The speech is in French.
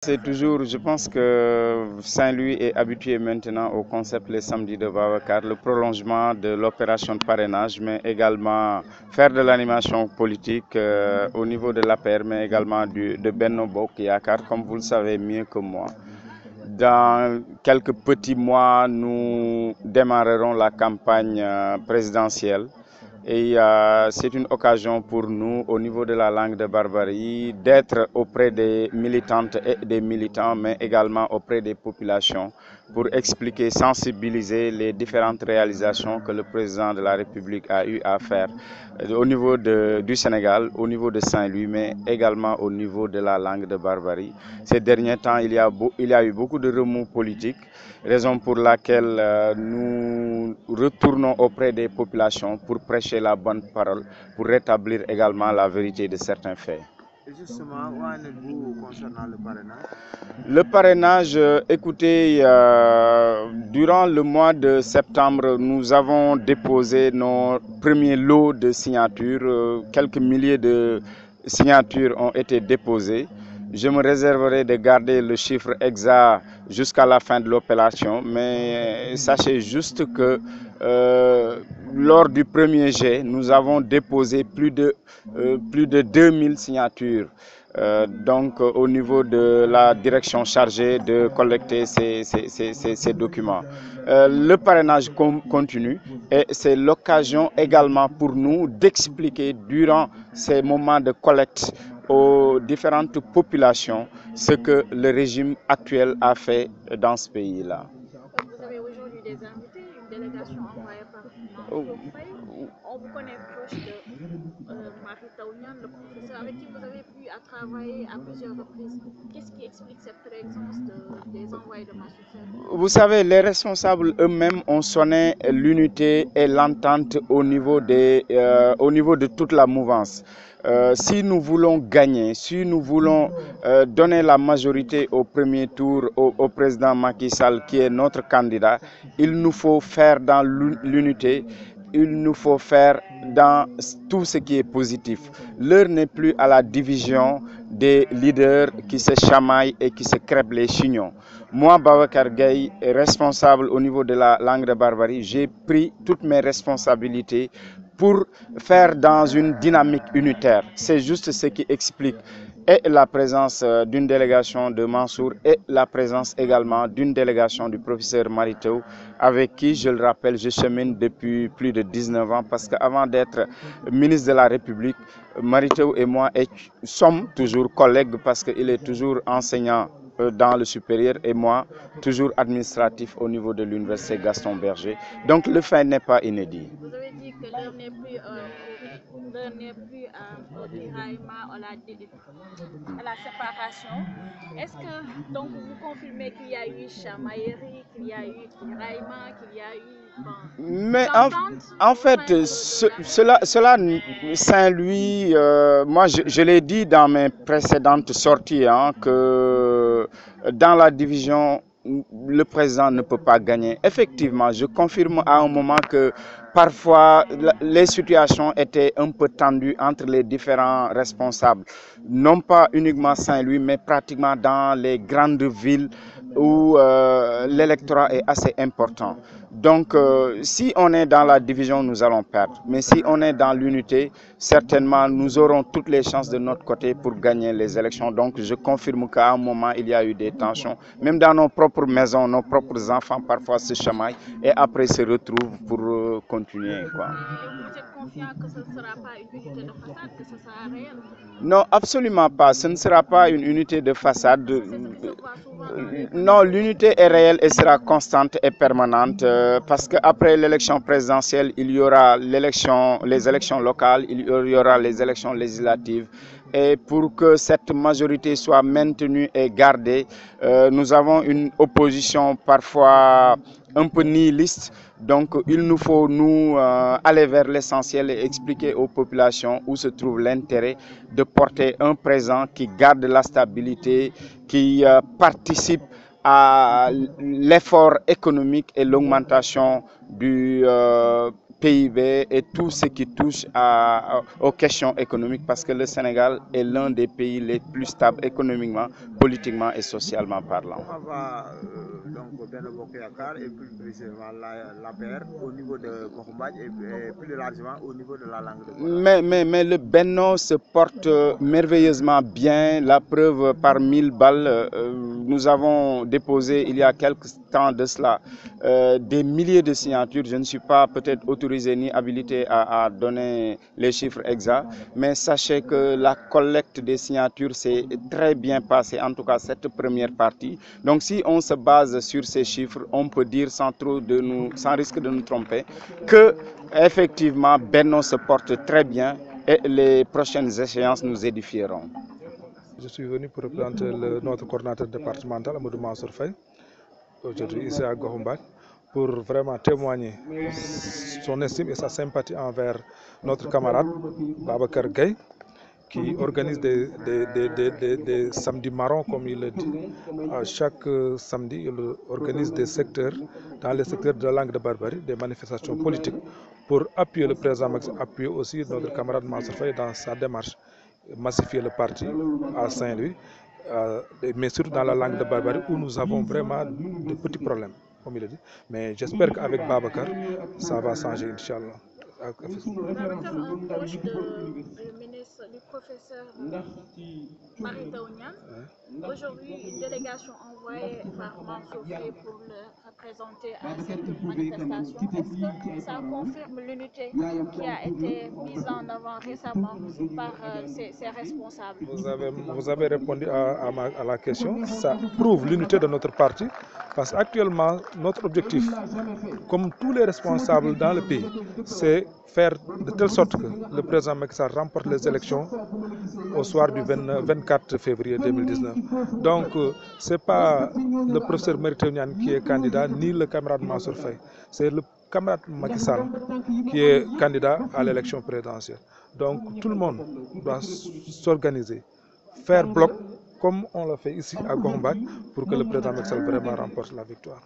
C'est toujours, je pense que Saint-Louis est habitué maintenant au concept les samedis de Babacar, le prolongement de l'opération de parrainage, mais également faire de l'animation politique au niveau de l'APR, mais également de Benno Bokk Yakaar, comme vous le savez mieux que moi. Dans quelques petits mois, nous démarrerons la campagne présidentielle. Et c'est une occasion pour nous, au niveau de la langue de Barbarie, d'être auprès des militantes et des militants, mais également auprès des populations, pour expliquer, sensibiliser les différentes réalisations que le président de la République a eu à faire au niveau du Sénégal, au niveau de Saint-Louis, mais également au niveau de la langue de Barbarie. Ces derniers temps, il y a eu beaucoup de remous politiques, raison pour laquelle nous retournons auprès des populations pour prêcher la bonne parole, pour rétablir également la vérité de certains faits. Et justement, où en êtes-vous concernant le parrainage? Le parrainage, écoutez, durant le mois de septembre, nous avons déposé nos premiers lots de signatures. Quelques milliers de signatures ont été déposées. Je me réserverai de garder le chiffre exact jusqu'à la fin de l'opération, mais sachez juste que lors du premier jet, nous avons déposé plus de 2000 signatures. Donc au niveau de la direction chargée de collecter ces documents. Le parrainage continue et c'est l'occasion également pour nous d'expliquer durant ces moments de collecte aux différentes populations ce que le régime actuel a fait dans ce pays-là. Vous avez aujourd'hui des invités, une délégation envoyée par Mansour Faye. On vous connaît proche de Mary Teuw Niane, le professeur avec qui vous avez pu travailler à plusieurs reprises. Qu'est-ce qui explique cette présence des envoyés de Mansour Faye? Vous savez, les responsables eux-mêmes ont sonné l'unité et l'entente au niveau de toute la mouvance. Si nous voulons gagner, si nous voulons donner la majorité au premier tour au président Macky Sall, qui est notre candidat, il nous faut faire dans l'unité, il nous faut faire dans tout ce qui est positif. L'heure n'est plus à la division des leaders qui se chamaillent et qui se crêpent les chignons. Moi, Babacar Gaye, responsable au niveau de la langue de Barbarie, j'ai pris toutes mes responsabilités pour faire dans une dynamique unitaire. C'est juste ce qui explique et la présence d'une délégation de Mansour et la présence également d'une délégation du professeur Mary Teuw, avec qui, je le rappelle, je chemine depuis plus de 19 ans, parce qu'avant d'être ministre de la République, Mary Teuw et moi sommes toujours collègues, parce qu'il est toujours enseignant dans le supérieur et moi toujours administratif au niveau de l'université Gaston Berger. Donc le fait n'est pas inédit. Vous avez dit que l'heure n'est plus au tiraillement, à la séparation. Est-ce que donc vous confirmez qu'il y a eu chamaillerie, qu'il y a eu tiraillement, qu'il y a eu mais en fait, cela Saint-Louis, moi je l'ai dit dans mes précédentes sorties, que dans la division, le président ne peut pas gagner. Effectivement, je confirme à un moment que parfois les situations étaient un peu tendues entre les différents responsables. Non pas uniquement Saint-Louis, mais pratiquement dans les grandes villes où l'électorat est assez important. Donc, si on est dans la division, nous allons perdre. Mais si on est dans l'unité, certainement, nous aurons toutes les chances de notre côté pour gagner les élections. Donc, je confirme qu'à un moment, il y a eu des tensions. Même dans nos propres maisons, nos propres enfants parfois se chamaillent et après se retrouvent pour continuer, quoi. Vous êtes confiant que ce ne sera pas une unité de façade, que ce sera réel? Non, absolument pas. Ce ne sera pas une unité de façade. Non, l'unité est réelle et sera constante et permanente, parce qu'après l'élection présidentielle, il y aura les élections locales, il y aura les élections législatives. Et pour que cette majorité soit maintenue et gardée, nous avons une opposition parfois un peu nihiliste. Donc il nous faut aller vers l'essentiel et expliquer aux populations où se trouve l'intérêt de porter un présent qui garde la stabilité, qui participe à l'effort économique et l'augmentation du PIB et tout ce qui touche aux questions économiques, parce que le Sénégal est l'un des pays les plus stables économiquement, politiquement et socialement parlant. On va donc Benno Bokk Yakaar et plus précisément l'APR au niveau de Goxumbath et plus largement au niveau de la langue de Podor. Mais le Benno se porte merveilleusement bien. La preuve par 1000 balles, nous avons déposé il y a quelques temps de cela des milliers de signatures. Je ne suis pas peut-être autorisé ni habilité à donner les chiffres exacts, mais sachez que la collecte des signatures s'est très bien passée, en tout cas cette première partie. Donc si on se base sur ces chiffres, on peut dire sans risque de nous tromper, que effectivement Benno se porte très bien et les prochaines échéances nous édifieront. Je suis venu pour représenter notre coordinateur départemental, Amadou Mansour Faye, aujourd'hui ici à Goxumbath, pour vraiment témoigner son estime et sa sympathie envers notre camarade Babacar Gaye, qui organise des samedis marrons, comme il le dit. À chaque samedi, il organise des secteurs, dans les secteurs de la langue de Barbarie, des manifestations politiques pour appuyer le président Macky, appuyer aussi notre camarade Mansour Faye dans sa démarche, massifier le parti à Saint-Louis, mais surtout dans la langue de Barbarie où nous avons vraiment de petits problèmes, comme il a dit. Mais j'espère qu'avec Babacar, ça va changer, Inch'Allah. Babacar, un proche du ministre, du professeur Mary Teuw Niane. Aujourd'hui, une délégation envoyée par Mansour Faye pour le représenter à cette manifestation. Est-ce que ça confirme l'unité qui a été mise en avant récemment par ses responsables? Vous avez répondu à la question. Ça prouve l'unité de notre parti, parce qu'actuellement, notre objectif, comme tous les responsables dans le pays, c'est faire de telle sorte que le président Macky Sall remporte les élections au soir du 24 février 2019. Donc, ce n'est pas le professeur Mary Teuw Niane qui est candidat, ni le camarade Mansour Faye. C'est le camarade Macky Sall qui est candidat à l'élection présidentielle. Donc, tout le monde doit s'organiser, faire bloc, comme on l'a fait ici à Goxumbath, pour que le président Macky Sall vraiment remporte la victoire.